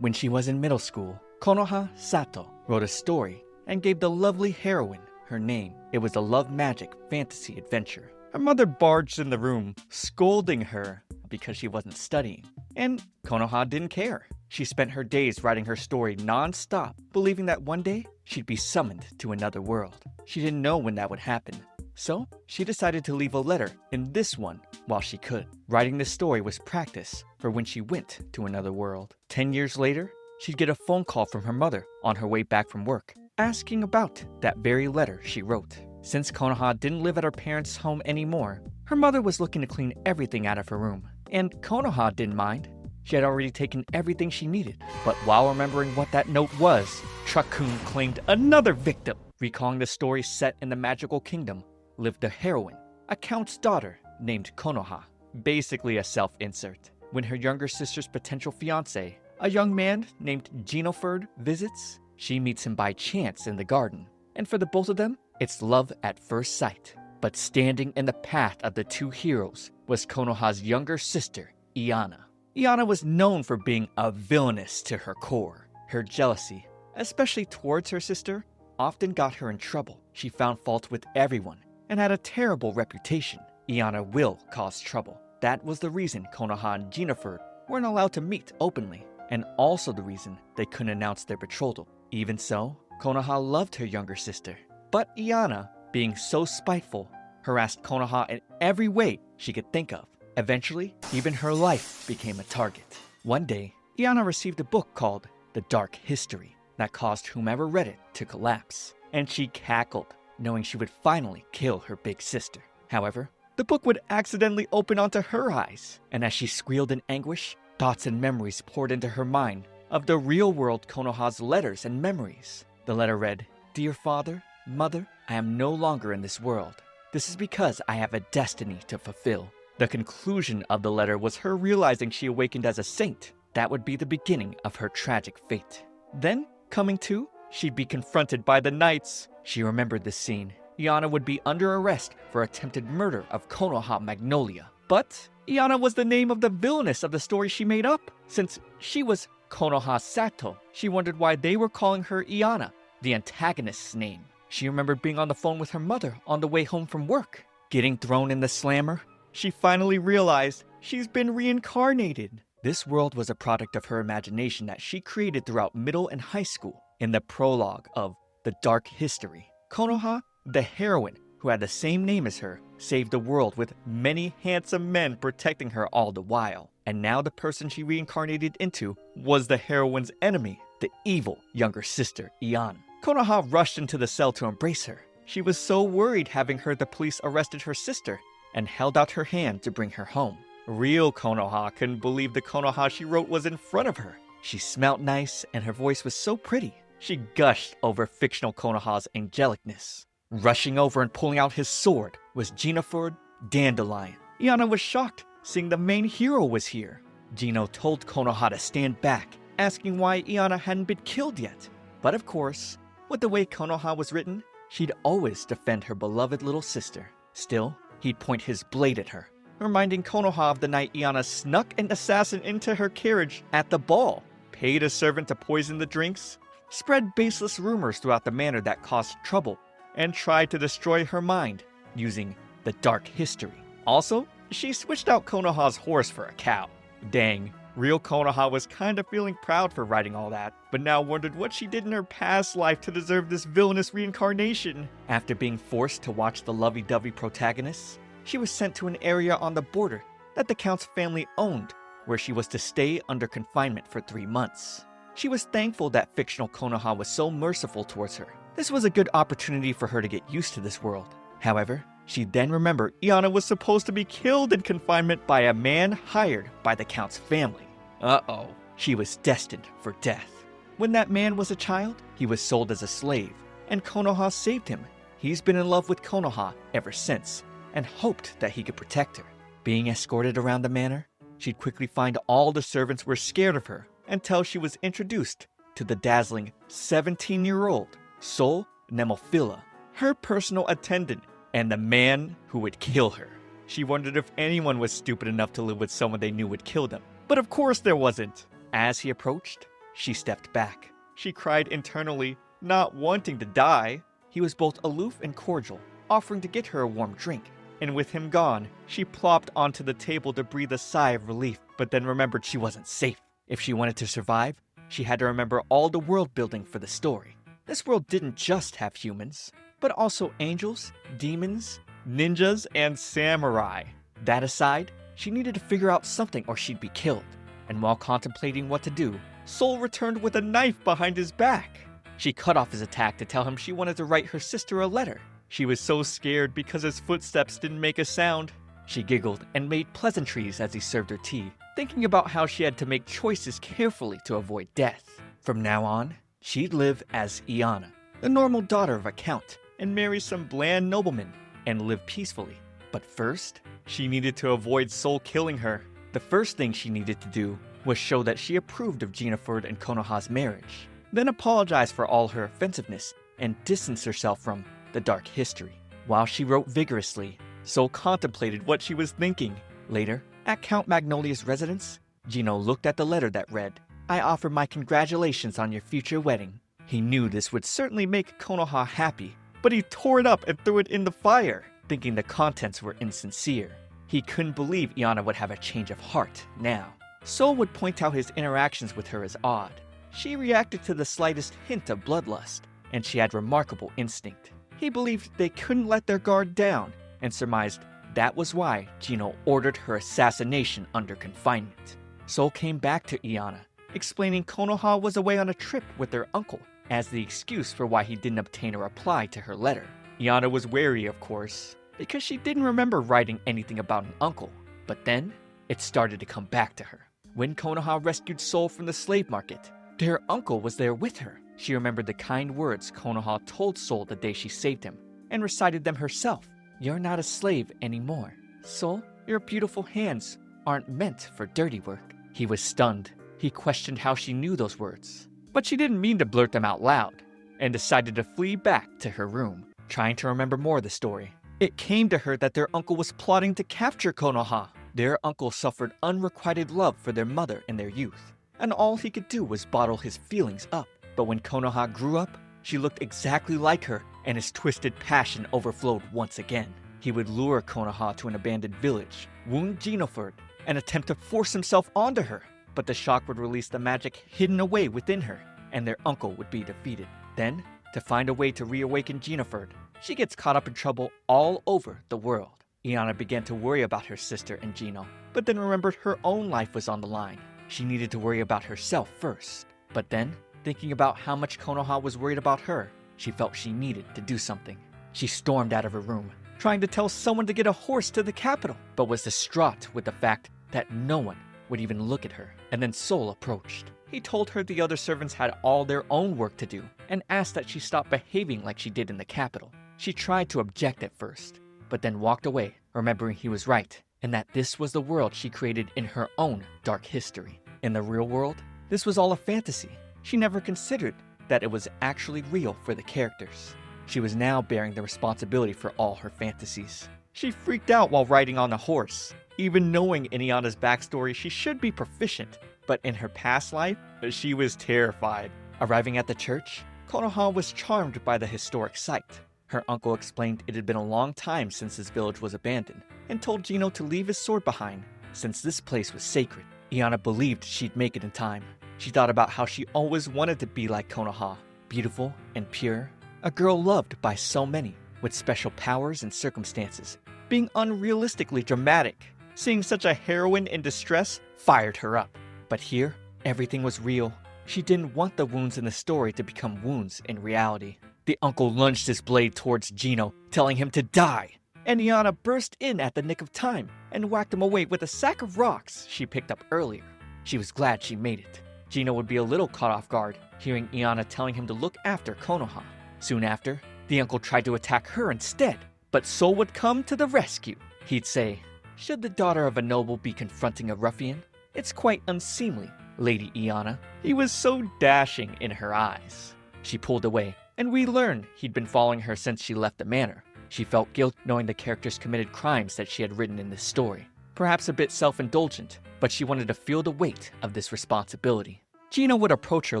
When she was in middle school, Konoha Sato wrote a story and gave the lovely heroine her name. It was a love magic fantasy adventure. Her mother barged in the room, scolding her because she wasn't studying. And Konoha didn't care. She spent her days writing her story non-stop, believing that one day she'd be summoned to another world. She didn't know when that would happen. So she decided to leave a letter in this one while she could. Writing this story was practice for when she went to another world. 10 years later, she'd get a phone call from her mother on her way back from work, asking about that very letter she wrote. Since Konoha didn't live at her parents' home anymore, her mother was looking to clean everything out of her room. And Konoha didn't mind. She had already taken everything she needed. But while remembering what that note was, Truck-kun claimed another victim. Recalling the story set in the magical kingdom, lived a heroine, a count's daughter named Konoha. Basically a self-insert. When her younger sister's potential fiancé, a young man named Genoford, visits, she meets him by chance in the garden. And for the both of them, it's love at first sight. But standing in the path of the two heroes was Konoha's younger sister, Iana. Iana was known for being a villainess to her core. Her jealousy, especially towards her sister, often got her in trouble. She found fault with everyone and had a terrible reputation. Iana will cause trouble. That was the reason Konoha and Genoford weren't allowed to meet openly, and also the reason they couldn't announce their betrothal. Even so, Konoha loved her younger sister. But Iana, being so spiteful, harassed Konoha in every way she could think of. Eventually, even her life became a target. One day, Iana received a book called The Dark History that caused whomever read it to collapse, and she cackled, knowing she would finally kill her big sister. However, the book would accidentally open onto her eyes, and as she squealed in anguish, thoughts and memories poured into her mind of the real-world Konoha's letters and memories. The letter read, "Dear Father, Mother, I am no longer in this world. This is because I have a destiny to fulfill." The conclusion of the letter was her realizing she awakened as a saint. That would be the beginning of her tragic fate. Then, coming to, she'd be confronted by the knights. She remembered this scene. Iana would be under arrest for attempted murder of Konoha Magnolia. But Iana was the name of the villainess of the story she made up. Since she was Konoha Sato, she wondered why they were calling her Iana, the antagonist's name. She remembered being on the phone with her mother on the way home from work. Getting thrown in the slammer, she finally realized she's been reincarnated. This world was a product of her imagination that she created throughout middle and high school. In the prologue of The Dark History, Konoha, the heroine who had the same name as her, saved the world with many handsome men protecting her all the while. And now the person she reincarnated into was the heroine's enemy, the evil younger sister, Iana. Konoha rushed into the cell to embrace her. She was so worried having heard the police arrested her sister and held out her hand to bring her home. Real Konoha couldn't believe the Konoha she wrote was in front of her. She smelled nice and her voice was so pretty. She gushed over fictional Konoha's angelicness. Rushing over and pulling out his sword was Genoford Dandelion. Iana was shocked seeing the main hero was here. Gino told Konoha to stand back, asking why Iana hadn't been killed yet. But of course, with the way Konoha was written, she'd always defend her beloved little sister. Still, he'd point his blade at her, reminding Konoha of the night Iana snuck an assassin into her carriage at the ball, paid a servant to poison the drinks, spread baseless rumors throughout the manor that caused trouble, and tried to destroy her mind using the dark history. Also, she switched out Konoha's horse for a cow. Dang, real Konoha was kinda feeling proud for writing all that, but now wondered what she did in her past life to deserve this villainous reincarnation. After being forced to watch the lovey-dovey protagonists, she was sent to an area on the border that the Count's family owned, where she was to stay under confinement for 3 months. She was thankful that fictional Konoha was so merciful towards her. This was a good opportunity for her to get used to this world. However, she then remembered Iana was supposed to be killed in confinement by a man hired by the Count's family. Uh-oh, she was destined for death. When that man was a child, he was sold as a slave, and Konoha saved him. He's been in love with Konoha ever since, and hoped that he could protect her. Being escorted around the manor, she'd quickly find all the servants were scared of her until she was introduced to the dazzling 17-year-old Sol Nemophila, her personal attendant, and the man who would kill her. She wondered if anyone was stupid enough to live with someone they knew would kill them. But of course there wasn't. As he approached, she stepped back. She cried internally, not wanting to die. He was both aloof and cordial, offering to get her a warm drink. And with him gone, she plopped onto the table to breathe a sigh of relief, but then remembered she wasn't safe. If she wanted to survive, she had to remember all the world building for the story. This world didn't just have humans, but also angels, demons, ninjas, and samurai. That aside, she needed to figure out something or she'd be killed. And while contemplating what to do, Soul returned with a knife behind his back. She cut off his attack to tell him she wanted to write her sister a letter. She was so scared because his footsteps didn't make a sound. She giggled and made pleasantries as he served her tea, thinking about how she had to make choices carefully to avoid death. From now on, she'd live as Iana, the normal daughter of a count, and marry some bland nobleman, and live peacefully. But first, she needed to avoid Soul killing her. The first thing she needed to do was show that she approved of Jinaford and Konoha's marriage, then apologize for all her offensiveness and distance herself from the dark history. While she wrote vigorously, Soul contemplated what she was thinking. Later, at Count Magnolia's residence, Gino looked at the letter that read, "I offer my congratulations on your future wedding." He knew this would certainly make Konoha happy, but he tore it up and threw it in the fire, thinking the contents were insincere. He couldn't believe Iana would have a change of heart now. Soul would point out his interactions with her as odd. She reacted to the slightest hint of bloodlust, and she had remarkable instinct. He believed they couldn't let their guard down, and surmised that was why Gino ordered her assassination under confinement. Soul came back to Iana, explaining Konoha was away on a trip with their uncle, as the excuse for why he didn't obtain a reply to her letter. Iana was wary, of course, because she didn't remember writing anything about an uncle. But then, it started to come back to her. When Konoha rescued Soul from the slave market, their uncle was there with her. She remembered the kind words Konoha told Soul the day she saved him, and recited them herself. "You're not a slave anymore. Soul, your beautiful hands aren't meant for dirty work." He was stunned. He questioned how she knew those words. But she didn't mean to blurt them out loud, and decided to flee back to her room, trying to remember more of the story. It came to her that their uncle was plotting to capture Konoha. Their uncle suffered unrequited love for their mother in their youth, and all he could do was bottle his feelings up. But when Konoha grew up, she looked exactly like her, and his twisted passion overflowed once again. He would lure Konoha to an abandoned village, wound Jinoford, and attempt to force himself onto her. But the shock would release the magic hidden away within her, and their uncle would be defeated. Then, to find a way to reawaken Jinoford, she gets caught up in trouble all over the world. Iana began to worry about her sister and Gino, but then remembered her own life was on the line. She needed to worry about herself first. But then, thinking about how much Konoha was worried about her, she felt she needed to do something. She stormed out of her room, trying to tell someone to get a horse to the capital, but was distraught with the fact that no one would even look at her. And then Soul approached. He told her the other servants had all their own work to do, and asked that she stop behaving like she did in the capital. She tried to object at first, but then walked away, remembering he was right, and that this was the world she created in her own dark history. In the real world, this was all a fantasy. She never considered that it was actually real for the characters. She was now bearing the responsibility for all her fantasies. She freaked out while riding on a horse. Even knowing in Iana's backstory, she should be proficient, but in her past life, she was terrified. Arriving at the church, Konoha was charmed by the historic site. Her uncle explained it had been a long time since his village was abandoned, and told Gino to leave his sword behind, since this place was sacred. Iana believed she'd make it in time. She thought about how she always wanted to be like Konoha, beautiful and pure, a girl loved by so many, with special powers and circumstances, being unrealistically dramatic. Seeing such a heroine in distress fired her up. But here, everything was real. She didn't want the wounds in the story to become wounds in reality. The uncle lunged his blade towards Gino, telling him to die. And Iana burst in at the nick of time and whacked him away with a sack of rocks she picked up earlier. She was glad she made it. Gino would be a little caught off guard, hearing Iana telling him to look after Konoha. Soon after, the uncle tried to attack her instead, but Soul would come to the rescue. He'd say, "Should the daughter of a noble be confronting a ruffian? It's quite unseemly, Lady Iana." He was so dashing in her eyes. She pulled away, and we learned he'd been following her since she left the manor. She felt guilt knowing the characters committed crimes that she had written in this story. Perhaps a bit self-indulgent, but she wanted to feel the weight of this responsibility. Gina would approach her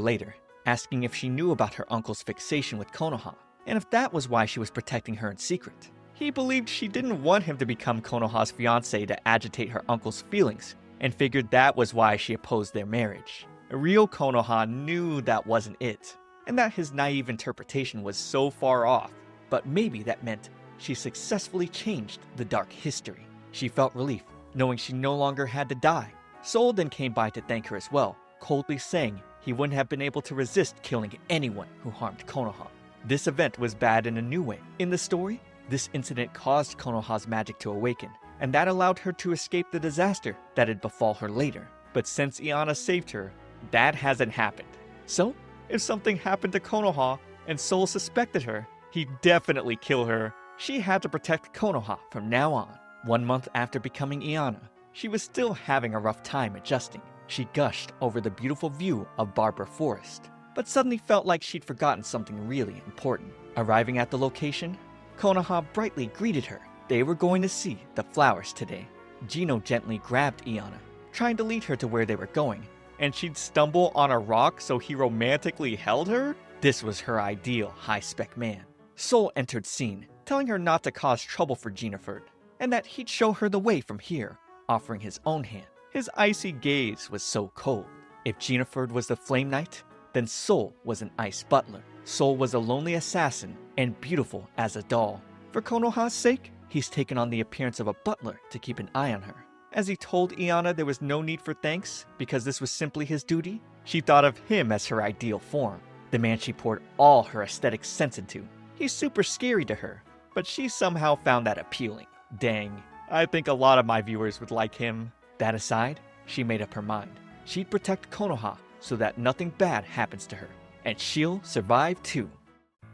later, asking if she knew about her uncle's fixation with Konoha, and if that was why she was protecting her in secret. He believed she didn't want him to become Konoha's fiancé to agitate her uncle's feelings, and figured that was why she opposed their marriage. Real Konoha knew that wasn't it, and that his naive interpretation was so far off, but maybe that meant she successfully changed the dark history. She felt relief, knowing she no longer had to die. Sol then came by to thank her as well, coldly saying he wouldn't have been able to resist killing anyone who harmed Konoha. This event was bad in a new way. In the story, this incident caused Konoha's magic to awaken, and that allowed her to escape the disaster that had befall her later. But since Iana saved her, that hasn't happened. So, if something happened to Konoha and Sol suspected her, he'd definitely kill her. She had to protect Konoha from now on. 1 month after becoming Iana, she was still having a rough time adjusting. She gushed over the beautiful view of Barbara Forest, but suddenly felt like she'd forgotten something really important. Arriving at the location, Konoha brightly greeted her. They were going to see the flowers today. Gino gently grabbed Iana, trying to lead her to where they were going, and she'd stumble on a rock so he romantically held her? This was her ideal high-spec man. Sol entered scene, telling her not to cause trouble for Jennifer, and that he'd show her the way from here, offering his own hand. His icy gaze was so cold. If Jennifer was the Flame Knight, then Sol was an Ice Butler. Sol was a lonely assassin and beautiful as a doll. For Konoha's sake, he's taken on the appearance of a butler to keep an eye on her. As he told Iana there was no need for thanks because this was simply his duty, she thought of him as her ideal form, the man she poured all her aesthetic sense into. He's super scary to her, but she somehow found that appealing. Dang, I think a lot of my viewers would like him. That aside, she made up her mind. She'd protect Konoha so that nothing bad happens to her, and she'll survive too.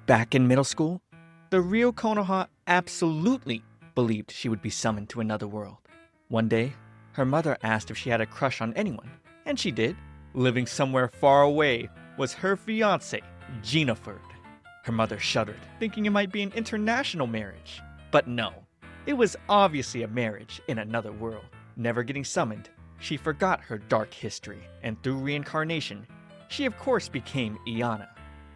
Back in middle school, the real Konoha absolutely believed she would be summoned to another world. One day, her mother asked if she had a crush on anyone, and she did. Living somewhere far away was her fiancé, Jennifer. Her mother shuddered, thinking it might be an international marriage. But no, it was obviously a marriage in another world. Never getting summoned, she forgot her dark history, and through reincarnation, she of course became Iana.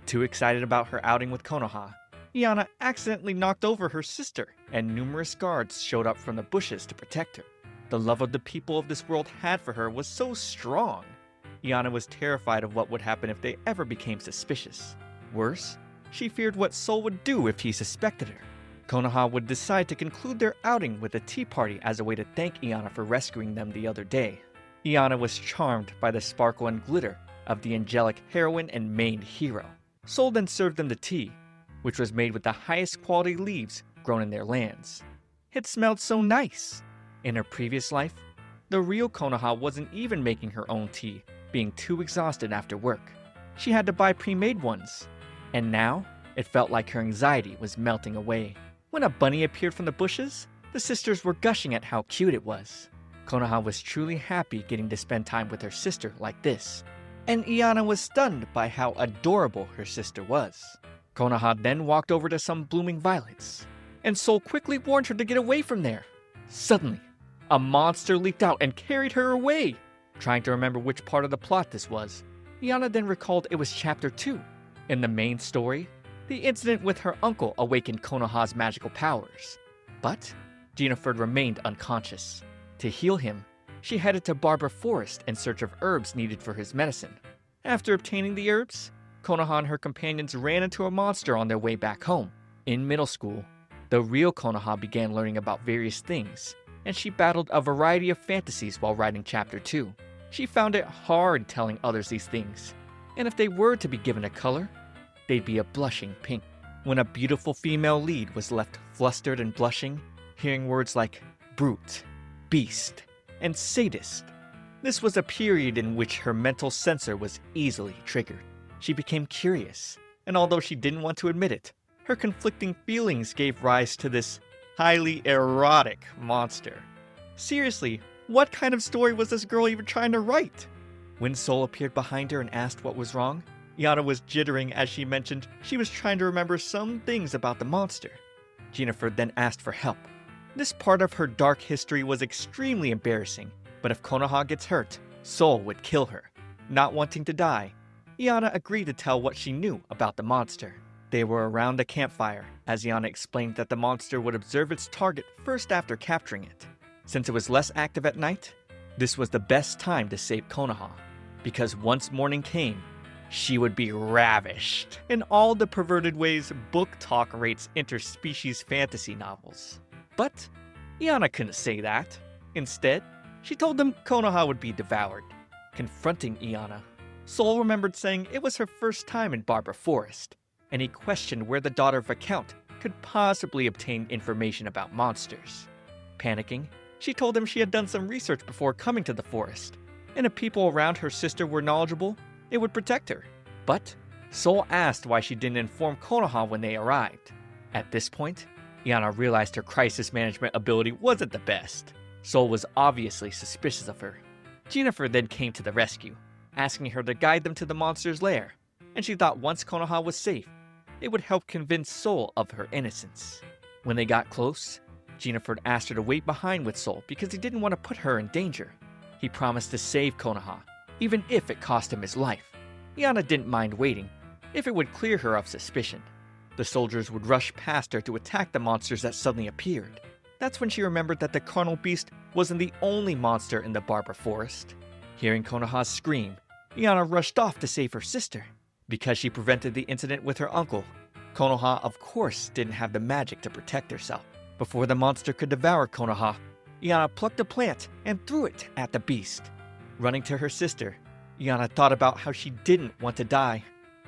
Too excited about her outing with Konoha, Iana accidentally knocked over her sister, and numerous guards showed up from the bushes to protect her. The love of the people of this world had for her was so strong. Iana was terrified of what would happen if they ever became suspicious. Worse, she feared what Sol would do if he suspected her. Konoha would decide to conclude their outing with a tea party as a way to thank Iana for rescuing them the other day. Iana was charmed by the sparkle and glitter of the angelic heroine and main hero. Sol then served them the tea, which was made with the highest quality leaves grown in their lands. It smelled so nice. In her previous life, the real Konoha wasn't even making her own tea, being too exhausted after work. She had to buy pre-made ones. And now, it felt like her anxiety was melting away. When a bunny appeared from the bushes, the sisters were gushing at how cute it was. Konoha was truly happy getting to spend time with her sister like this. And Iana was stunned by how adorable her sister was. Konoha then walked over to some blooming violets, and Sol quickly warned her to get away from there. Suddenly, a monster leaped out and carried her away. Trying to remember which part of the plot this was, Iana then recalled it was chapter 2. In the main story, the incident with her uncle awakened Konoha's magical powers. But Jennifer remained unconscious. To heal him, she headed to Barbara Forest in search of herbs needed for his medicine. After obtaining the herbs, Konoha and her companions ran into a monster on their way back home. In middle school, the real Konoha began learning about various things, and she battled a variety of fantasies while writing chapter 2. She found it hard telling others these things, and if they were to be given a color, they'd be a blushing pink. When a beautiful female lead was left flustered and blushing, hearing words like brute, beast, and sadist, this was a period in which her mental censor was easily triggered. She became curious, and although she didn't want to admit it, her conflicting feelings gave rise to this highly erotic monster. Seriously, what kind of story was this girl even trying to write? When Sol appeared behind her and asked what was wrong, Iana was jittering as she mentioned she was trying to remember some things about the monster. Jennifer then asked for help. This part of her dark history was extremely embarrassing, but if Konoha gets hurt, Sol would kill her. Not wanting to die, Iana agreed to tell what she knew about the monster. They were around a campfire as Iana explained that the monster would observe its target first after capturing it. Since it was less active at night, this was the best time to save Konoha, because once morning came, she would be ravished in all the perverted ways book talk rates interspecies fantasy novels. But Iana couldn't say that. Instead, she told them Konoha would be devoured. Confronting Iana, Sol remembered saying it was her first time in Barbara Forest, and he questioned where the daughter of a count could possibly obtain information about monsters. Panicking, she told him she had done some research before coming to the forest, and if people around her sister were knowledgeable, it would protect her. But Sol asked why she didn't inform Konoha when they arrived. At this point, Iana realized her crisis management ability wasn't the best. Sol was obviously suspicious of her. Jennifer then came to the rescue, asking her to guide them to the monster's lair, and she thought once Konoha was safe, it would help convince Sol of her innocence. When they got close, Jennifer asked her to wait behind with Sol because he didn't want to put her in danger. He promised to save Konoha, even if it cost him his life. Iana didn't mind waiting, if it would clear her of suspicion. The soldiers would rush past her to attack the monsters that suddenly appeared. That's when she remembered that the carnal beast wasn't the only monster in the Barbara Forest. Hearing Konoha scream, Iana rushed off to save her sister. Because she prevented the incident with her uncle, Konoha of course didn't have the magic to protect herself. Before the monster could devour Konoha, Iana plucked a plant and threw it at the beast. Running to her sister, Iana thought about how she didn't want to die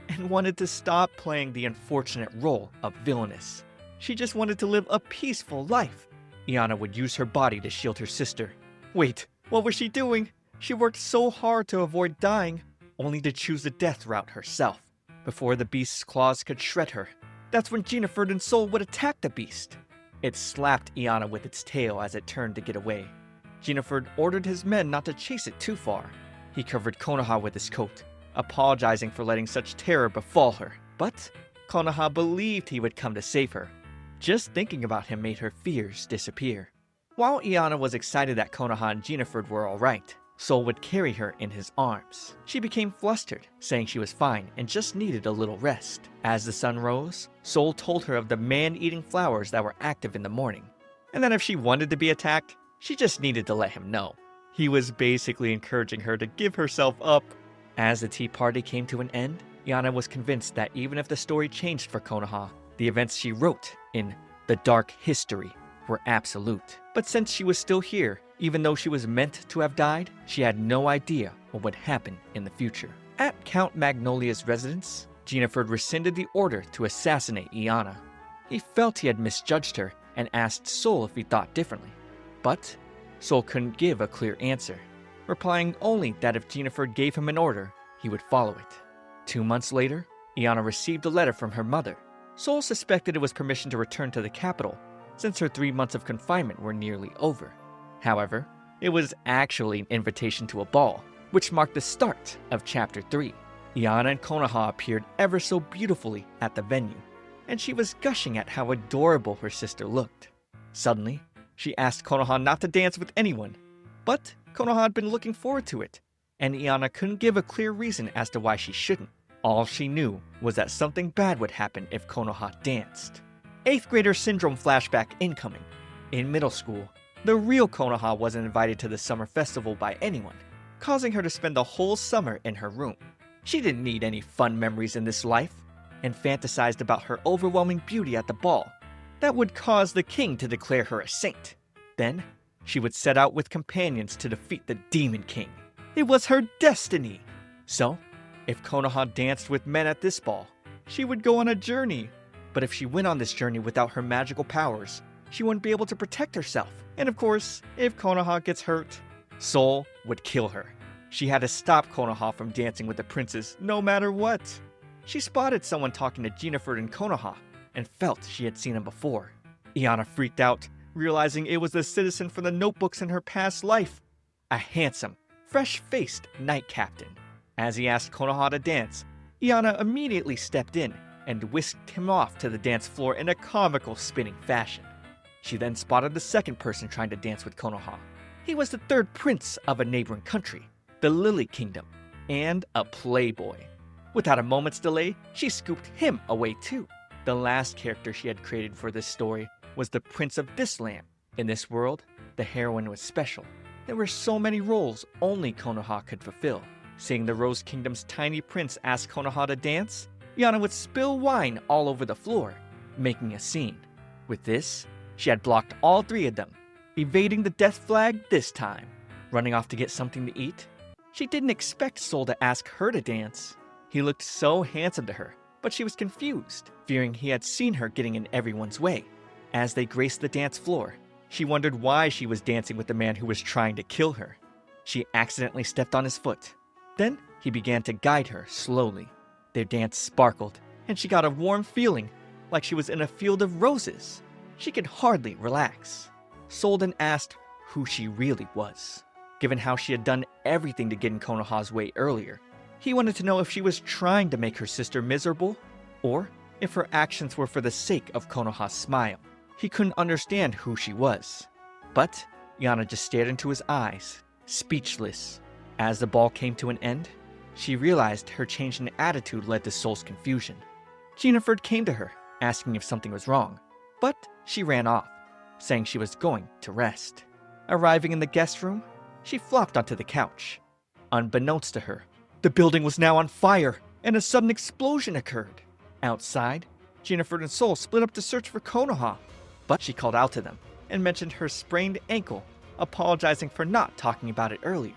and wanted to stop playing the unfortunate role of villainess. She just wanted to live a peaceful life. Iana would use her body to shield her sister. Wait, what was she doing? She worked so hard to avoid dying, only to choose the death route herself. Before the beast's claws could shred her, that's when Jennifer and Sol would attack the beast. It slapped Iana with its tail as it turned to get away. Jennifer ordered his men not to chase it too far. He covered Konoha with his coat, apologizing for letting such terror befall her. But Konoha believed he would come to save her. Just thinking about him made her fears disappear. While Iana was excited that Konoha and Jennifer were alright, Sol would carry her in his arms. She became flustered, saying she was fine and just needed a little rest. As the sun rose, Sol told her of the man-eating flowers that were active in the morning, and that if she wanted to be attacked, she just needed to let him know. He was basically encouraging her to give herself up. As the tea party came to an end, Iana was convinced that even if the story changed for Konoha, the events she wrote in The Dark History were absolute. But since she was still here, even though she was meant to have died, she had no idea what would happen in the future. At Count Magnolia's residence, Jennifer rescinded the order to assassinate Iana. He felt he had misjudged her and asked Sol if he thought differently. But Sol couldn't give a clear answer, replying only that if Jennifer gave him an order, he would follow it. 2 months later, Iana received a letter from her mother. Sol suspected it was permission to return to the capital, since her 3 months of confinement were nearly over. However, it was actually an invitation to a ball, which marked the start of Chapter 3. Iana and Konoha appeared ever so beautifully at the venue, and she was gushing at how adorable her sister looked. Suddenly, she asked Konoha not to dance with anyone, but Konoha had been looking forward to it, and Iana couldn't give a clear reason as to why she shouldn't. All she knew was that something bad would happen if Konoha danced. 8th grader syndrome flashback incoming. In middle school, the real Konoha wasn't invited to the summer festival by anyone, causing her to spend the whole summer in her room. She didn't need any fun memories in this life, and fantasized about her overwhelming beauty at the ball that would cause the king to declare her a saint. Then, she would set out with companions to defeat the Demon King. It was her destiny! So, if Konoha danced with men at this ball, she would go on a journey. But if she went on this journey without her magical powers, she wouldn't be able to protect herself. And of course, if Konoha gets hurt, Sol would kill her. She had to stop Konoha from dancing with the princes no matter what. She spotted someone talking to Jennifer and Konoha and felt she had seen him before. Iana freaked out, realizing it was the citizen from the notebooks in her past life, a handsome, fresh-faced knight captain. As he asked Konoha to dance, Iana immediately stepped in and whisked him off to the dance floor in a comical spinning fashion. She then spotted the second person trying to dance with Konoha. He was the third prince of a neighboring country, the Lily Kingdom. and a playboy. Without a moment's delay, she scooped him away too. The last character she had created for this story was the Prince of this land. In this world, the heroine was special. There were so many roles only Konoha could fulfill. Seeing the Rose Kingdom's tiny prince ask Konoha to dance, Yana would spill wine all over the floor, making a scene. With this, she had blocked all three of them, evading the death flag this time. Running off to get something to eat, she didn't expect Sol to ask her to dance. He looked so handsome to her, but she was confused, fearing he had seen her getting in everyone's way. As they graced the dance floor, she wondered why she was dancing with the man who was trying to kill her. She accidentally stepped on his foot. Then he began to guide her slowly. Their dance sparkled, and she got a warm feeling, like she was in a field of roses. She could hardly relax. Sol then asked who she really was. Given how she had done everything to get in Konoha's way earlier, he wanted to know if she was trying to make her sister miserable, or if her actions were for the sake of Konoha's smile. He couldn't understand who she was. But Yana just stared into his eyes, speechless. As the ball came to an end, she realized her change in attitude led to Sol's confusion. Jennifer came to her, asking if something was wrong, but she ran off, saying she was going to rest. Arriving in the guest room, she flopped onto the couch. Unbeknownst to her, the building was now on fire, and a sudden explosion occurred. Outside, Jennifer and Sol split up to search for Konoha, but she called out to them and mentioned her sprained ankle, apologizing for not talking about it earlier.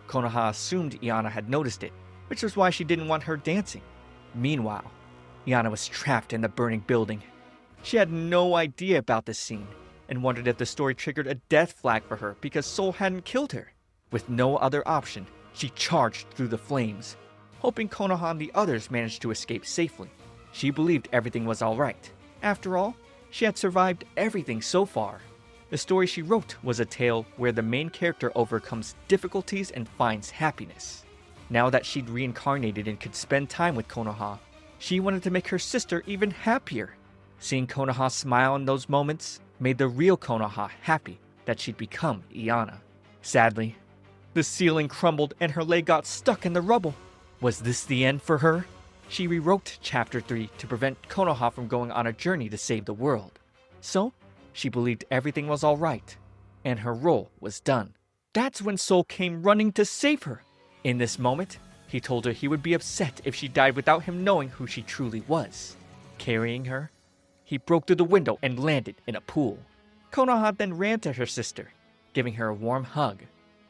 Konoha assumed Iana had noticed it, which was why she didn't want her dancing. Meanwhile, Iana was trapped in the burning building. She had no idea about this scene and wondered if the story triggered a death flag for her because Sol hadn't killed her. With no other option, she charged through the flames, hoping Konoha and the others managed to escape safely. She believed everything was alright. After all, she had survived everything so far. The story she wrote was a tale where the main character overcomes difficulties and finds happiness. Now that she'd reincarnated and could spend time with Konoha, she wanted to make her sister even happier. Seeing Konoha smile in those moments made the real Konoha happy that she'd become Iana. Sadly, the ceiling crumbled and her leg got stuck in the rubble. Was this the end for her? She rewrote Chapter 3 to prevent Konoha from going on a journey to save the world. So, she believed everything was alright, and her role was done. That's when Sol came running to save her. In this moment, he told her he would be upset if she died without him knowing who she truly was. Carrying her, he broke through the window and landed in a pool. Konoha then ran to her sister, giving her a warm hug.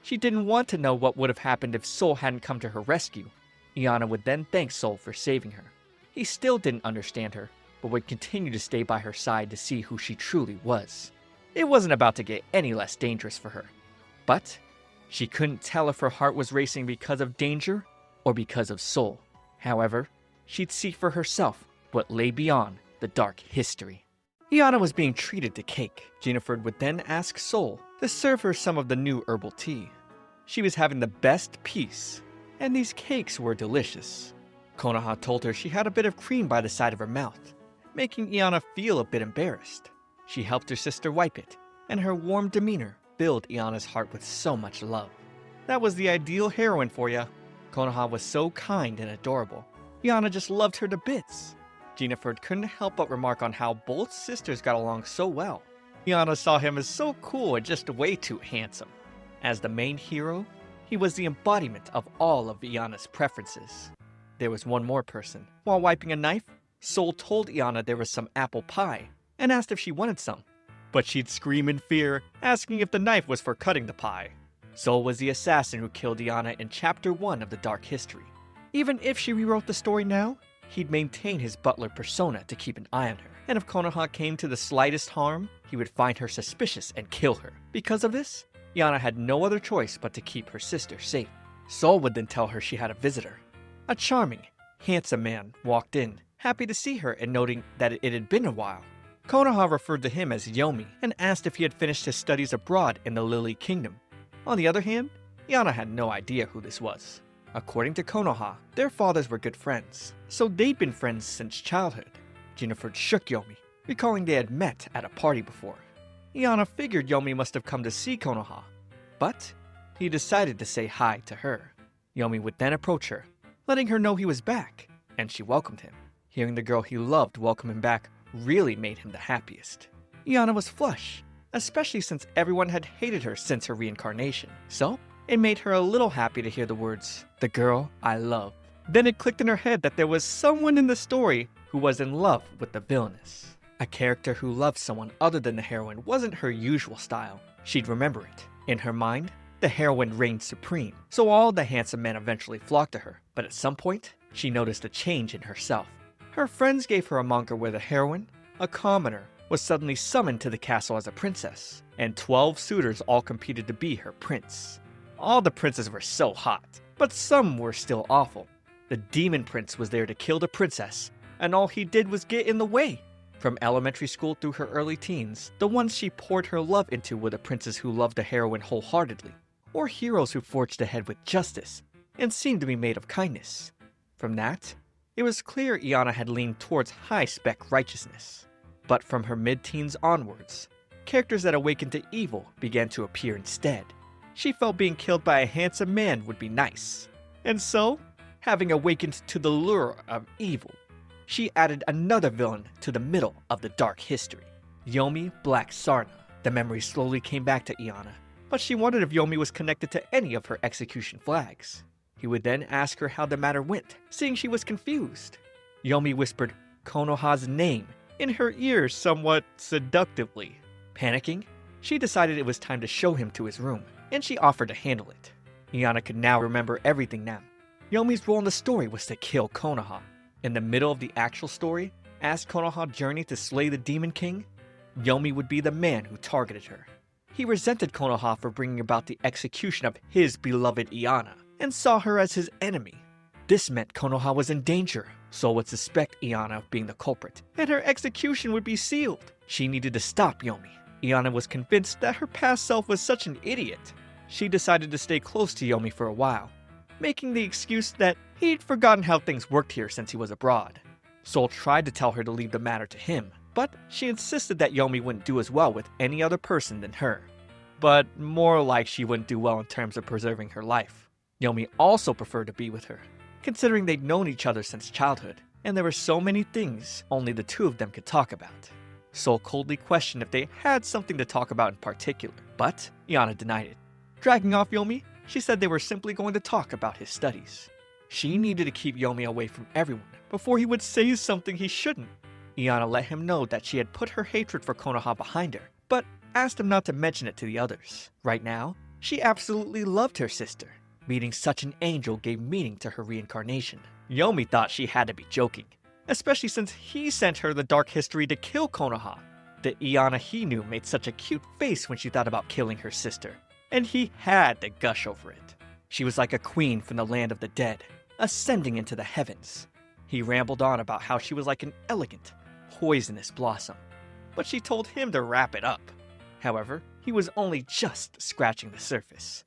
She didn't want to know what would have happened if Sol hadn't come to her rescue. Iana would then thank Sol for saving her. He still didn't understand her, but would continue to stay by her side to see who she truly was. It wasn't about to get any less dangerous for her. But she couldn't tell if her heart was racing because of danger or because of Sol. However, she'd see for herself what lay beyond the dark history. Iana was being treated to cake. Jennifer would then ask Sol to serve her some of the new herbal tea. She was having the best piece, and these cakes were delicious. Konoha told her she had a bit of cream by the side of her mouth, making Iana feel a bit embarrassed. She helped her sister wipe it, and her warm demeanor filled Iana's heart with so much love. That was the ideal heroine for ya. Konoha was so kind and adorable. Iana just loved her to bits. Jennifer couldn't help but remark on how both sisters got along so well. Iana saw him as so cool and just way too handsome. As the main hero, he was the embodiment of all of Iana's preferences. There was one more person. While wiping a knife, Sol told Iana there was some apple pie and asked if she wanted some. But she'd scream in fear, asking if the knife was for cutting the pie. Sol was the assassin who killed Iana in Chapter 1 of the Dark History. Even if she rewrote the story now, he'd maintain his butler persona to keep an eye on her. And if Konoha came to the slightest harm, he would find her suspicious and kill her. Because of this, Iana had no other choice but to keep her sister safe. Sol would then tell her she had a visitor. A charming, handsome man walked in, happy to see her and noting that it had been a while. Konoha referred to him as Yomi and asked if he had finished his studies abroad in the Lily Kingdom. On the other hand, Iana had no idea who this was. According to Konoha, their fathers were good friends, so they'd been friends since childhood. Jennifer shook Yomi, recalling they had met at a party before. Iana figured Yomi must have come to see Konoha, but he decided to say hi to her. Yomi would then approach her, letting her know he was back, and she welcomed him. Hearing the girl he loved welcome him back really made him the happiest. Iana was flush, especially since everyone had hated her since her reincarnation, so it made her a little happy to hear the words, "the girl I love." Then it clicked in her head that there was someone in the story who was in love with the villainess. A character who loved someone other than the heroine wasn't her usual style. She'd remember it. In her mind, the heroine reigned supreme, so all the handsome men eventually flocked to her. But at some point, she noticed a change in herself. Her friends gave her a manga where the heroine, a commoner, was suddenly summoned to the castle as a princess, and 12 suitors all competed to be her prince. All the princes were so hot, but some were still awful. The demon prince was there to kill the princess, and all he did was get in the way. From elementary school through her early teens, the ones she poured her love into were the princes who loved the heroine wholeheartedly, or heroes who forged ahead with justice and seemed to be made of kindness. From that, it was clear Iana had leaned towards high-spec righteousness. But from her mid-teens onwards, characters that awakened to evil began to appear instead. She felt being killed by a handsome man would be nice. And so, having awakened to the lure of evil, she added another villain to the middle of the dark history. Yomi Black Sarna. The memory slowly came back to Iana, but she wondered if Yomi was connected to any of her execution flags. He would then ask her how the matter went, seeing she was confused. Yomi whispered Konoha's name in her ear somewhat seductively. Panicking, she decided it was time to show him to his room, and she offered to handle it. Iana could now remember everything now. Yomi's role in the story was to kill Konoha. In the middle of the actual story, as Konoha journeyed to slay the Demon King, Yomi would be the man who targeted her. He resented Konoha for bringing about the execution of his beloved Iana, and saw her as his enemy. This meant Konoha was in danger, so would suspect Iana of being the culprit, and her execution would be sealed. She needed to stop Yomi. Iana was convinced that her past self was such an idiot. She decided to stay close to Yomi for a while, making the excuse that he'd forgotten how things worked here since he was abroad. Sol tried to tell her to leave the matter to him, but she insisted that Yomi wouldn't do as well with any other person than her. But more like she wouldn't do well in terms of preserving her life. Yomi also preferred to be with her, considering they'd known each other since childhood, and there were so many things only the two of them could talk about. Sol coldly questioned if they had something to talk about in particular, but Iana denied it. Dragging off Yomi, she said they were simply going to talk about his studies. She needed to keep Yomi away from everyone before he would say something he shouldn't. Iana let him know that she had put her hatred for Konoha behind her, but asked him not to mention it to the others. Right now, she absolutely loved her sister. Meeting such an angel gave meaning to her reincarnation. Yomi thought she had to be joking, especially since he sent her the dark history to kill Konoha. The Iana he knew made such a cute face when she thought about killing her sister, and he had to gush over it. She was like a queen from the land of the dead, ascending into the heavens. He rambled on about how she was like an elegant, poisonous blossom, but she told him to wrap it up. However, he was only just scratching the surface.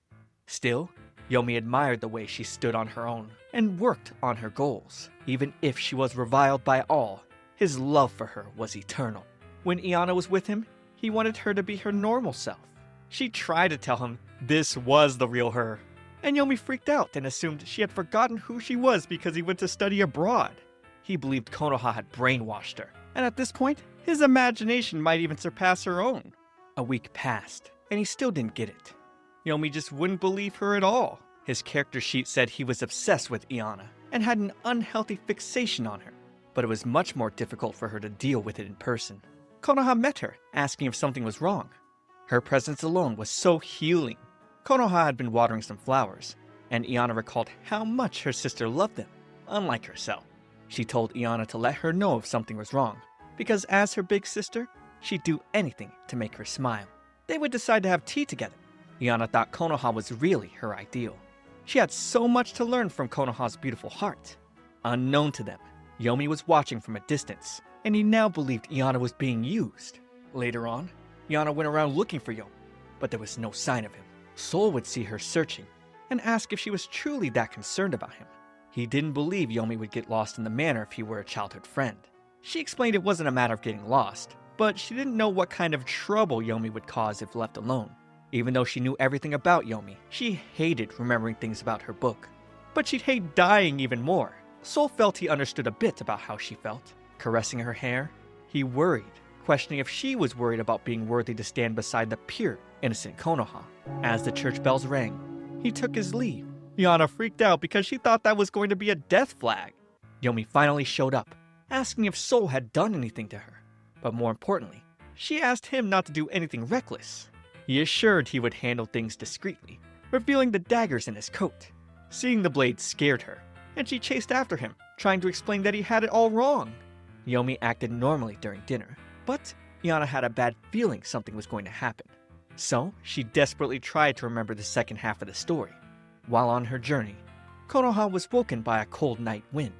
Still, Yomi admired the way she stood on her own and worked on her goals. Even if she was reviled by all, his love for her was eternal. When Iana was with him, he wanted her to be her normal self. She tried to tell him this was the real her, and Yomi freaked out and assumed she had forgotten who she was because he went to study abroad. He believed Konoha had brainwashed her, and at this point, his imagination might even surpass her own. A week passed, and he still didn't get it. Yomi just wouldn't believe her at all. His character sheet said he was obsessed with Iana and had an unhealthy fixation on her, but it was much more difficult for her to deal with it in person. Konoha met her, asking if something was wrong. Her presence alone was so healing. Konoha had been watering some flowers, and Iana recalled how much her sister loved them, unlike herself. She told Iana to let her know if something was wrong, because as her big sister, she'd do anything to make her smile. They would decide to have tea together. Iana thought Konoha was really her ideal. She had so much to learn from Konoha's beautiful heart. Unknown to them, Yomi was watching from a distance, and he now believed Iana was being used. Later on, Iana went around looking for Yomi, but there was no sign of him. Sol would see her searching and ask if she was truly that concerned about him. He didn't believe Yomi would get lost in the manor if he were a childhood friend. She explained it wasn't a matter of getting lost, but she didn't know what kind of trouble Yomi would cause if left alone. Even though she knew everything about Yomi, she hated remembering things about her book. but she'd hate dying even more. Sol felt he understood a bit about how she felt. Caressing her hair, he worried, questioning if she was worried about being worthy to stand beside the pure, innocent Konoha. As the church bells rang, he took his leave. Yana freaked out because she thought that was going to be a death flag. Yomi finally showed up, asking if Sol had done anything to her. But more importantly, she asked him not to do anything reckless. He assured he would handle things discreetly, revealing the daggers in his coat. Seeing the blades scared her, and she chased after him, trying to explain that he had it all wrong. Yomi acted normally during dinner, but Yana had a bad feeling something was going to happen. So she desperately tried to remember the second half of the story. While on her journey, Konoha was woken by a cold night wind.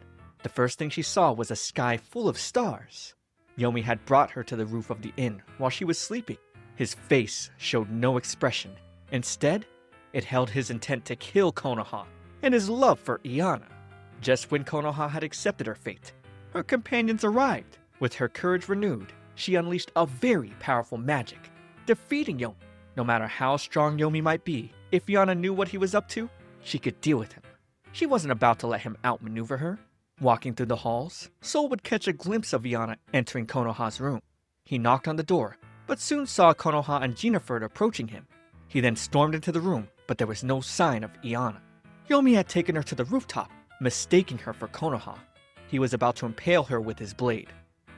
The first thing she saw was a sky full of stars. Yomi had brought her to the roof of the inn while she was sleeping. His face showed no expression. Instead, it held his intent to kill Konoha and his love for Iana. Just when Konoha had accepted her fate, her companions arrived. With her courage renewed, she unleashed a very powerful magic, defeating Yomi. No matter how strong Yomi might be, if Iana knew what he was up to, she could deal with him. She wasn't about to let him outmaneuver her. Walking through the halls, Sol would catch a glimpse of Iana entering Konoha's room. He knocked on the door, but soon saw Konoha and Jinafert approaching him. He then stormed into the room, but there was no sign of Iana. Yomi had taken her to the rooftop, mistaking her for Konoha. He was about to impale her with his blade,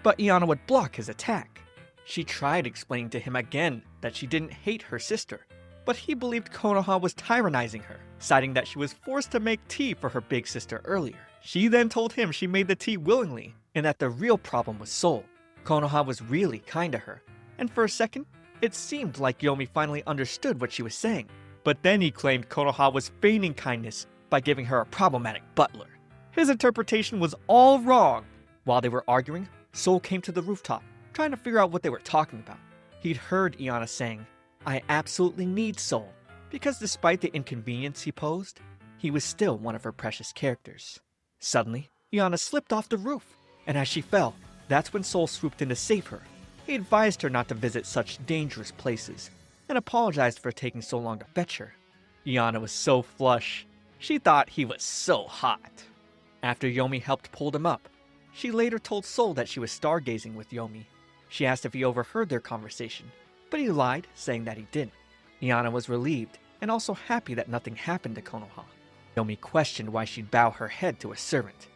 but Iana would block his attack. She tried explaining to him again that she didn't hate her sister, but he believed Konoha was tyrannizing her, citing that she was forced to make tea for her big sister earlier. She then told him she made the tea willingly, and that the real problem was Sol. Konoha was really kind to her, and for a second, it seemed like Yomi finally understood what she was saying. But then he claimed Konoha was feigning kindness by giving her a problematic butler. His interpretation was all wrong. While they were arguing, Sol came to the rooftop, trying to figure out what they were talking about. He'd heard Iana saying, "I absolutely need Sol," because despite the inconvenience he posed, he was still one of her precious characters. Suddenly, Iana slipped off the roof, and as she fell, that's when Sol swooped in to save her. He advised her not to visit such dangerous places, and apologized for taking so long to fetch her. Iana was so flush. She thought he was so hot. After Yomi helped pull them up, she later told Sol that she was stargazing with Yomi. She asked if he overheard their conversation, but he lied, saying that he didn't. Iana was relieved, and also happy that nothing happened to Konoha. Yomi questioned why she'd bow her head to a servant.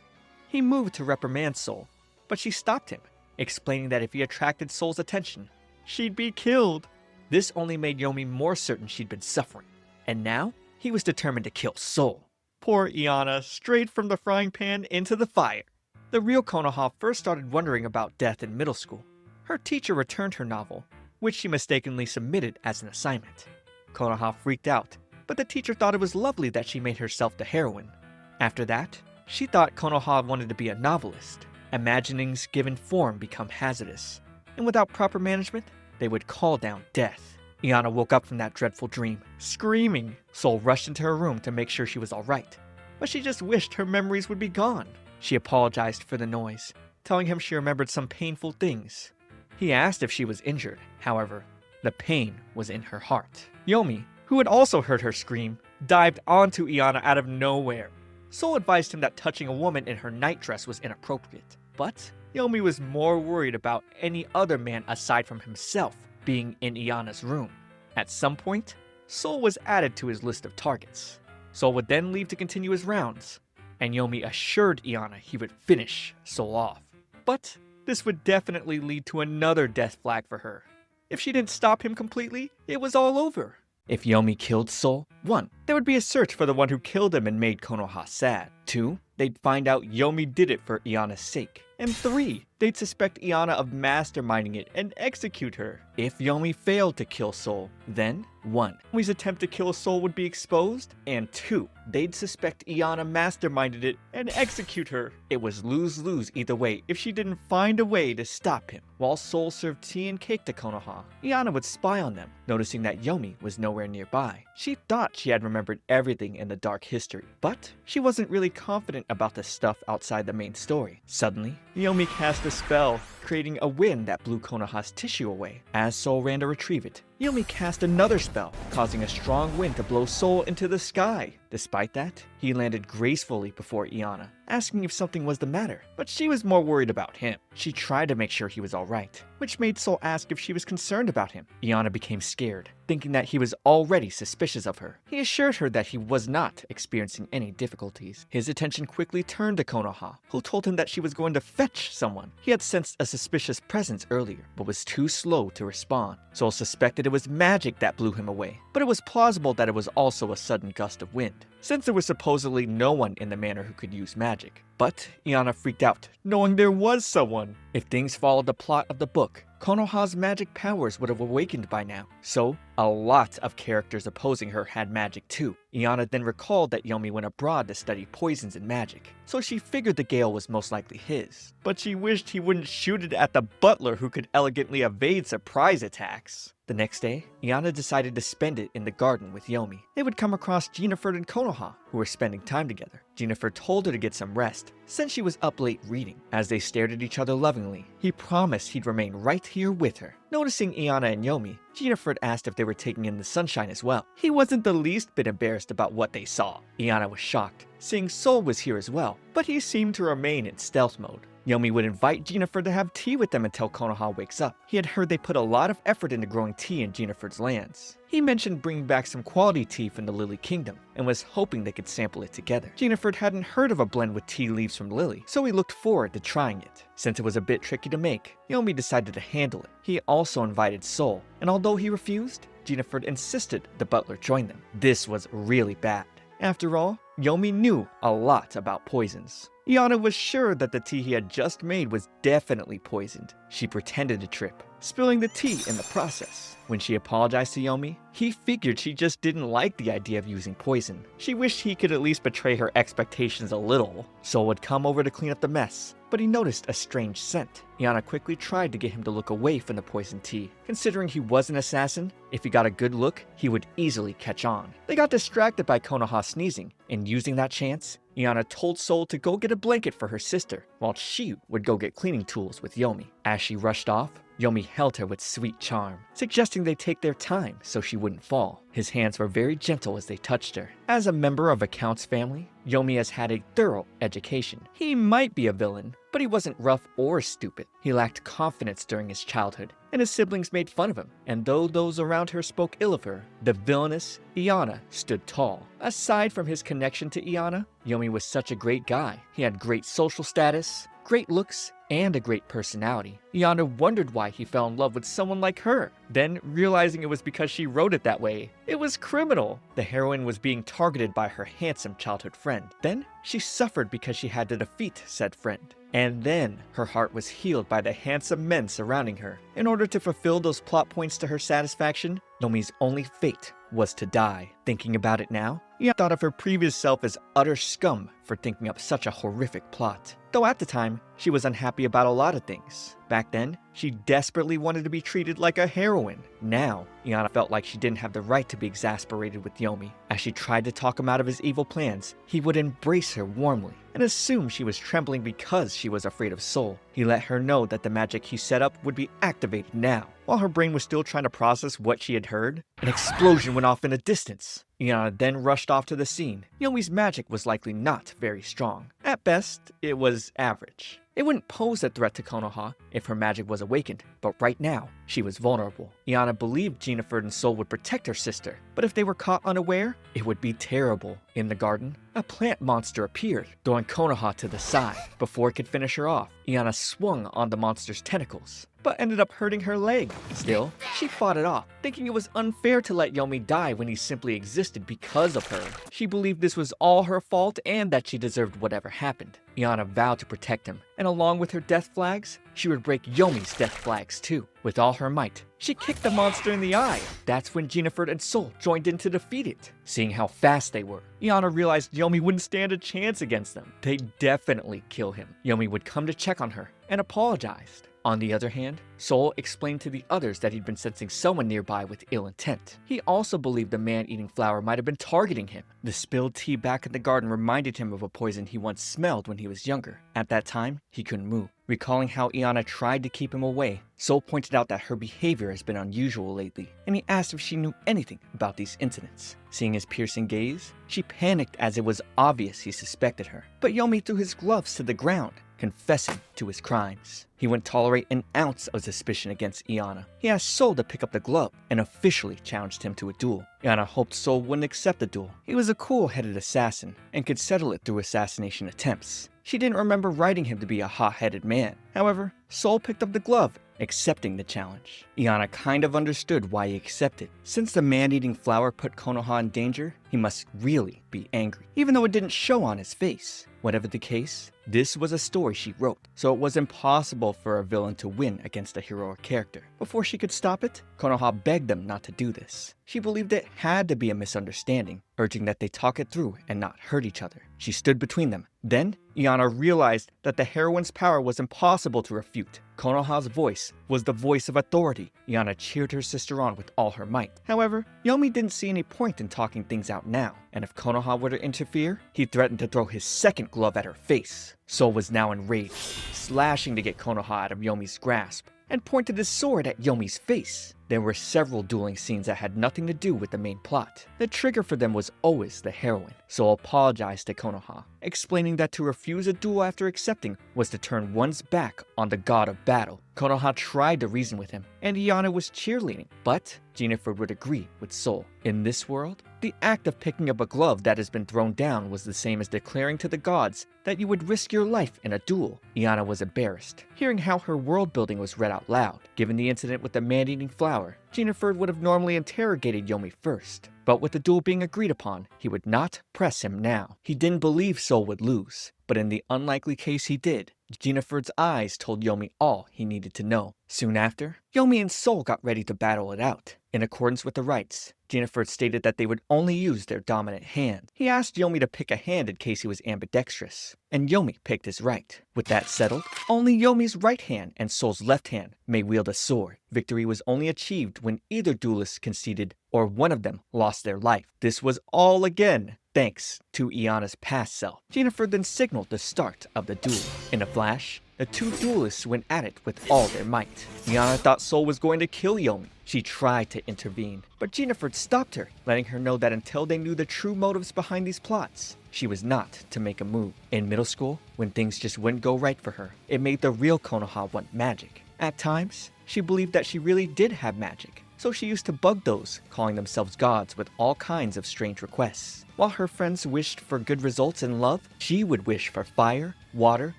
He moved to reprimand Sol, but she stopped him, explaining that if he attracted Sol's attention, she'd be killed. This only made Yomi more certain she'd been suffering, and now he was determined to kill Sol. Poor Iana, straight from the frying pan into the fire. The real Konoha first started wondering about death in middle school. Her teacher returned her novel, which she mistakenly submitted as an assignment. Konoha freaked out, but the teacher thought it was lovely that she made herself the heroine. After that, she thought Konoha wanted to be a novelist. Imaginings given form become hazardous, and without proper management, they would call down death. Iana woke up from that dreadful dream, screaming. Sol rushed into her room to make sure she was alright, but she just wished her memories would be gone. She apologized for the noise, telling him she remembered some painful things. He asked if she was injured. However, the pain was in her heart. Yomi, who had also heard her scream, dived onto Iana out of nowhere. Sol advised him that touching a woman in her nightdress was inappropriate, but Yomi was more worried about any other man aside from himself being in Iana's room. At some point, Sol was added to his list of targets. Sol would then leave to continue his rounds, and Yomi assured Iana he would finish Sol off. But this would definitely lead to another death flag for her. If she didn't stop him completely, it was all over. If Yomi killed Sol, 1. There would be a search for the one who killed him and made Konoha sad. 2. They'd find out Yomi did it for Iana's sake. And 3. They'd suspect Iana of masterminding it and execute her. If Yomi failed to kill Sol, then 1. Yomi's attempt to kill Sol would be exposed, and 2. They'd suspect Iana masterminded it and execute her. It was lose-lose either way if she didn't find a way to stop him. While Sol served tea and cake to Konoha, Iana would spy on them, noticing that Yomi was nowhere nearby. She thought she had remembered everything in the dark history, but she wasn't really confident about the stuff outside the main story. Suddenly, Yomi cast a spell, creating a wind that blew Konoha's tissue away. As Sol ran to retrieve it, Yomi cast another spell, causing a strong wind to blow Sol into the sky. Despite that, he landed gracefully before Iana, asking if something was the matter, but she was more worried about him. She tried to make sure he was alright, which made Sol ask if she was concerned about him. Iana became scared, thinking that he was already suspicious of her. He assured her that he was not experiencing any difficulties. His attention quickly turned to Konoha, who told him that she was going to fetch someone. He had sensed a suspicious presence earlier, but was too slow to respond. Sol suspected it was magic that blew him away, but it was plausible that it was also a sudden gust of wind, since there was supposedly no one in the manor who could use magic. But Iana freaked out, knowing there was someone. If things followed the plot of the book, Konoha's magic powers would have awakened by now. So, a lot of characters opposing her had magic too. Iana then recalled that Yomi went abroad to study poisons and magic, so she figured the gale was most likely his. But she wished he wouldn't shoot it at the butler who could elegantly evade surprise attacks. The next day, Iana decided to spend it in the garden with Yomi. They would come across Jennifer and Konoha, who were spending time together. Jennifer told her to get some rest, since she was up late reading. As they stared at each other lovingly, he promised he'd remain right here with her. Noticing Iana and Yomi, Jennifer asked if they were taking in the sunshine as well. He wasn't the least bit embarrassed about what they saw. Iana was shocked, seeing Sol was here as well, but he seemed to remain in stealth mode. Yomi would invite Jennifer to have tea with them until Konoha wakes up. He had heard they put a lot of effort into growing tea in Jennifer's lands. He mentioned bringing back some quality tea from the Lily Kingdom, and was hoping they could sample it together. Jennifer hadn't heard of a blend with tea leaves from Lily, so he looked forward to trying it. Since it was a bit tricky to make, Yomi decided to handle it. He also invited Sol, and although he refused, Jennifer insisted the butler join them. This was really bad. After all, Yomi knew a lot about poisons. Iana was sure that the tea he had just made was definitely poisoned. She pretended to trip, spilling the tea in the process. When she apologized to Yomi, he figured she just didn't like the idea of using poison. She wished he could at least betray her expectations a little. Sol would come over to clean up the mess, but he noticed a strange scent. Iana quickly tried to get him to look away from the poisoned tea. Considering he was an assassin, if he got a good look, he would easily catch on. They got distracted by Konoha sneezing, and using that chance, Iana told Sol to go get a blanket for her sister, while she would go get cleaning tools with Yomi. As she rushed off, Yomi held her with sweet charm, suggesting they take their time so she wouldn't fall. His hands were very gentle as they touched her. As a member of a Count's family, Yomi has had a thorough education. He might be a villain, but he wasn't rough or stupid. He lacked confidence during his childhood, and his siblings made fun of him. And though those around her spoke ill of her, the villainous Iana stood tall. Aside from his connection to Iana, Yomi was such a great guy. He had great social status, great looks, and a great personality. Iana wondered why he fell in love with someone like her. Then, realizing it was because she wrote it that way, it was criminal. The heroine was being targeted by her handsome childhood friend. Then, she suffered because she had to defeat said friend. And then, her heart was healed by the handsome men surrounding her. In order to fulfill those plot points to her satisfaction, Yomi's only fate was to die. Thinking about it now, Iana thought of her previous self as utter scum for thinking up such a horrific plot. Though at the time, she was unhappy about a lot of things. Back then, she desperately wanted to be treated like a heroine. Now, Iana felt like she didn't have the right to be exasperated with Yomi. As she tried to talk him out of his evil plans, he would embrace her warmly and assume she was trembling because she was afraid of Sol. He let her know that the magic he set up would be activated now. While her brain was still trying to process what she had heard, an explosion went off in the distance. Iana then rushed off to the scene. Yomi's magic was likely not very strong. At best, it was average. It wouldn't pose a threat to Konoha if her magic was awakened, but right now, she was vulnerable. Iana believed Jennifer and Sol would protect her sister, but if they were caught unaware, it would be terrible. In the garden, a plant monster appeared, throwing Konoha to the side. Before it could finish her off, Iana swung on the monster's tentacles, but ended up hurting her leg. Still, she fought it off, thinking it was unfair to let Yomi die when he simply existed because of her. She believed this was all her fault and that she deserved whatever happened. Iana vowed to protect him, and along with her death flags, she would break Yomi's death flags too. With all her might, she kicked the monster in the eye. That's when Jennifer and Sol joined in to defeat it. Seeing how fast they were, Iana realized Yomi wouldn't stand a chance against them. They'd definitely kill him. Yomi would come to check on her and apologized, On the other hand, Sol explained to the others that he'd been sensing someone nearby with ill intent. He also believed the man-eating flower might have been targeting him. The spilled tea back in the garden reminded him of a poison he once smelled when he was younger. At that time, he couldn't move. Recalling how Iana tried to keep him away, Sol pointed out that her behavior has been unusual lately, and he asked if she knew anything about these incidents. Seeing his piercing gaze, she panicked as it was obvious he suspected her. But Yomi threw his gloves to the ground, confessing to his crimes. He wouldn't tolerate an ounce of suspicion against Iana. He asked Sol to pick up the glove and officially challenged him to a duel. Iana hoped Sol wouldn't accept the duel. He was a cool-headed assassin and could settle it through assassination attempts. She didn't remember writing him to be a hot-headed man. However, Sol picked up the glove, accepting the challenge. Iana kind of understood why he accepted. Since the man-eating flower put Konoha in danger, he must really be angry, even though it didn't show on his face. Whatever the case, this was a story she wrote, so it was impossible for a villain to win against a heroic character. Before she could stop it, Konoha begged them not to do this. She believed it had to be a misunderstanding, urging that they talk it through and not hurt each other. She stood between them. Then, Iana realized that the heroine's power was impossible to refute. Konoha's voice was the voice of authority. Iana cheered her sister on with all her might. However, Yomi didn't see any point in talking things out now, and if Konoha were to interfere, he threatened to throw his second glove at her face. Sol was now enraged, slashing to get Konoha out of Yomi's grasp, and pointed his sword at Yomi's face. There were several dueling scenes that had nothing to do with the main plot. The trigger for them was always the heroine, so apologized to Konoha, explaining that to refuse a duel after accepting was to turn one's back on the god of battle. Konoha tried to reason with him, and Iana was cheerleading, but Jennifer would agree with Sol. In this world, the act of picking up a glove that has been thrown down was the same as declaring to the gods that you would risk your life in a duel. Iana was embarrassed, hearing how her world building was read out loud. Given the incident with the man-eating flower, Jennifer would have normally interrogated Yomi first. But with the duel being agreed upon, he would not press him now. He didn't believe Sol would lose, but in the unlikely case he did, Jennifer's eyes told Yomi all he needed to know. Soon after, Yomi and Sol got ready to battle it out. In accordance with the rites, Jennifer stated that they would only use their dominant hand. He asked Yomi to pick a hand in case he was ambidextrous, and Yomi picked his right. With that settled, only Yomi's right hand and Sol's left hand may wield a sword. Victory was only achieved when either duelist conceded or one of them lost their life. This was all again thanks to Iana's past self. Jennifer then signaled the start of the duel. In a flash, the two duelists went at it with all their might. Iana thought Sol was going to kill Yomi. She tried to intervene, but Jennifer stopped her, letting her know that until they knew the true motives behind these plots, she was not to make a move. In middle school, when things just wouldn't go right for her, it made the real Konoha want magic. At times, she believed that she really did have magic, so she used to bug those calling themselves gods with all kinds of strange requests. While her friends wished for good results in love, she would wish for fire, water,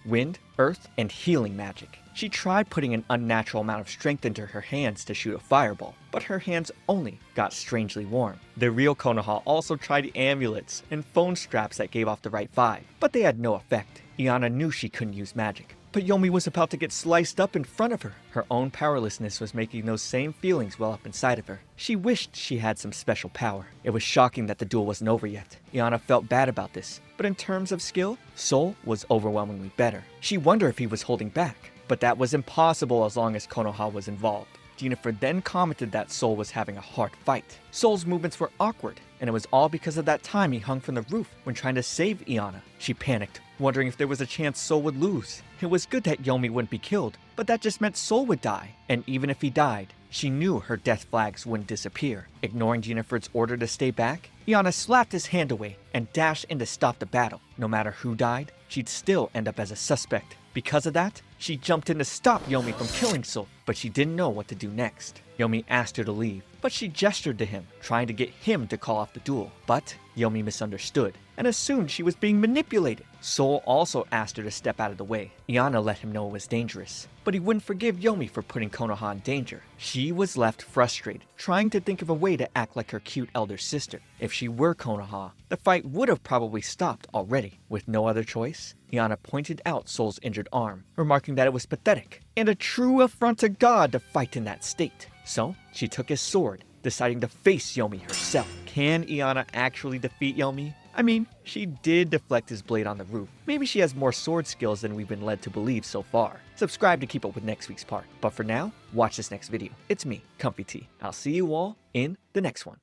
wind, earth, and healing magic. She tried putting an unnatural amount of strength into her hands to shoot a fireball, but her hands only got strangely warm. The real Konoha also tried amulets and phone straps that gave off the right vibe, but they had no effect. Iana knew she couldn't use magic, but Yomi was about to get sliced up in front of her. Her own powerlessness was making those same feelings well up inside of her. She wished she had some special power. It was shocking that the duel wasn't over yet. Iana felt bad about this, but in terms of skill, Sol was overwhelmingly better. She wondered if he was holding back, but that was impossible as long as Konoha was involved. Jennifer then commented that Sol was having a hard fight. Sol's movements were awkward, and it was all because of that time he hung from the roof when trying to save Iana. She panicked, wondering if there was a chance Sol would lose. It was good that Yomi wouldn't be killed, but that just meant Sol would die. And even if he died, she knew her death flags wouldn't disappear. Ignoring Jennifer's order to stay back, Iana slapped his hand away and dashed in to stop the battle. No matter who died, she'd still end up as a suspect. Because of that, she jumped in to stop Yomi from killing Sol, but she didn't know what to do next. Yomi asked her to leave, but she gestured to him, trying to get him to call off the duel. But Yomi misunderstood and assumed she was being manipulated. Sol also asked her to step out of the way. Iana let him know it was dangerous, but he wouldn't forgive Yomi for putting Konoha in danger. She was left frustrated, trying to think of a way to act like her cute elder sister. If she were Konoha, the fight would have probably stopped already. With no other choice, Iana pointed out Sol's injured arm, remarking that it was pathetic and a true affront to God to fight in that state. So she took his sword, deciding to face Yomi herself. Can Iana actually defeat Yomi? I mean, she did deflect his blade on the roof. Maybe she has more sword skills than we've been led to believe so far. Subscribe to keep up with next week's part. But for now, watch this next video. It's me, ComfyTea. I'll see you all in the next one.